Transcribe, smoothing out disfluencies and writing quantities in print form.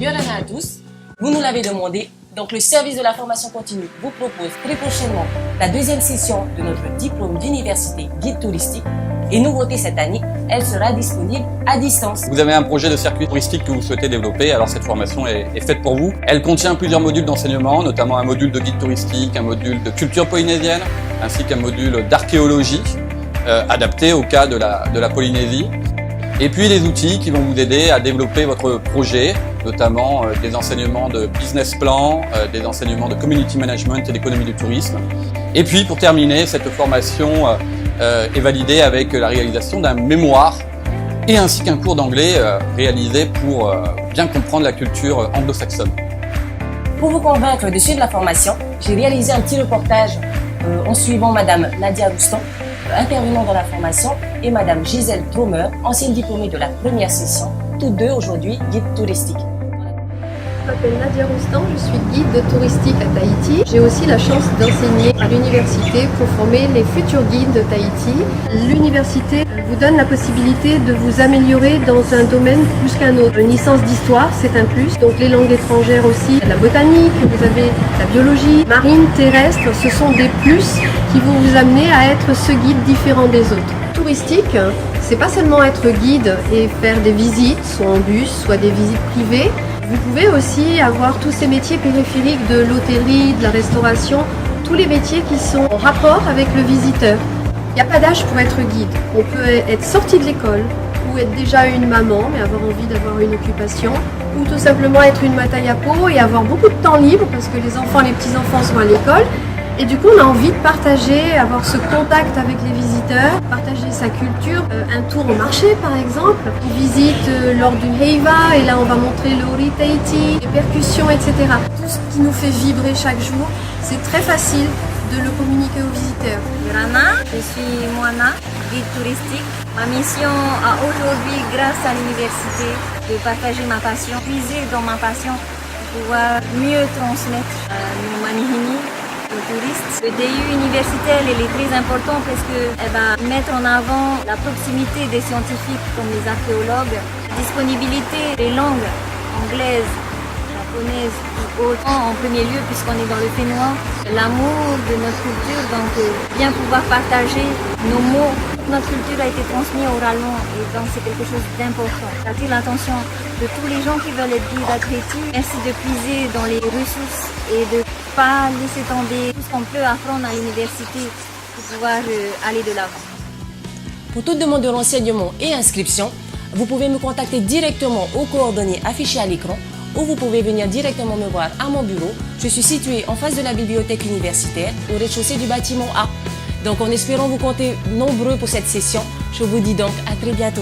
Bienvenue à tous, vous nous l'avez demandé, donc le service de la formation continue vous propose très prochainement la deuxième session de notre diplôme d'université guide touristique. Et nouveauté cette année, elle sera disponible à distance. Vous avez un projet de circuit touristique que vous souhaitez développer, alors cette formation est faite pour vous. Elle contient plusieurs modules d'enseignement, notamment un module de guide touristique, un module de culture polynésienne, ainsi qu'un module d'archéologie, adapté au cas de la Polynésie. Et puis des outils qui vont vous aider à développer votre projet, notamment des enseignements de business plan, des enseignements de community management et d'économie du tourisme. Et puis pour terminer, cette formation est validée avec la réalisation d'un mémoire et ainsi qu'un cours d'anglais réalisé pour bien comprendre la culture anglo-saxonne. Pour vous convaincre de suivre la formation, j'ai réalisé un petit reportage en suivant Madame Nadia Roustan, intervenant dans la formation, et Madame Gisèle Trommer, ancienne diplômée de la première session, toutes deux aujourd'hui guides touristiques. Je m'appelle Nadia Roustan, je suis guide touristique à Tahiti. J'ai aussi la chance d'enseigner à l'université pour former les futurs guides de Tahiti. L'université vous donne la possibilité de vous améliorer dans un domaine plus qu'un autre. Une licence d'histoire, c'est un plus. Donc les langues étrangères aussi, la botanique, vous avez la biologie, marine, terrestre, ce sont des plus qui vont vous amener à être ce guide différent des autres. Touristique, c'est pas seulement être guide et faire des visites, soit en bus, soit des visites privées. Vous pouvez aussi avoir tous ces métiers périphériques de l'hôtellerie, de la restauration, tous les métiers qui sont en rapport avec le visiteur. Il n'y a pas d'âge pour être guide. On peut être sorti de l'école ou être déjà une maman mais avoir envie d'avoir une occupation, ou tout simplement être une matayapo et avoir beaucoup de temps libre parce que les enfants, les petits-enfants sont à l'école. Et du coup, on a envie de partager, avoir ce contact avec les visiteurs, partager sa culture. Un tour au marché, par exemple, une visite lors d'une heiva, et là, on va montrer le Ori Tahiti, les percussions, etc. Tout ce qui nous fait vibrer chaque jour, c'est très facile de le communiquer aux visiteurs. Rana, je suis Moana, guide touristique. Ma mission aujourd'hui, grâce à l'université, de partager ma passion, puiser dans ma passion pour pouvoir mieux transmettre nos manihini aux touristes. Le DU universitaire, elle est très important parce qu'elle va mettre en avant la proximité des scientifiques comme les archéologues, la disponibilité des langues anglaises, japonaises ou autres en premier lieu puisqu'on est dans le fénois, l'amour de notre culture, donc bien pouvoir partager nos mots. Notre culture a été transmise oralement et donc c'est quelque chose d'important. J'attire l'attention de tous les gens qui veulent être guides à Tahiti. Merci de puiser dans les ressources et de ne pas laisser tomber tout ce qu'on peut apprendre à l'université pour pouvoir aller de l'avant. Pour toute demande de renseignements et inscription, vous pouvez me contacter directement aux coordonnées affichées à l'écran ou vous pouvez venir directement me voir à mon bureau. Je suis située en face de la bibliothèque universitaire au rez-de-chaussée du bâtiment A. Donc en espérant vous compter nombreux pour cette session, je vous dis donc à très bientôt.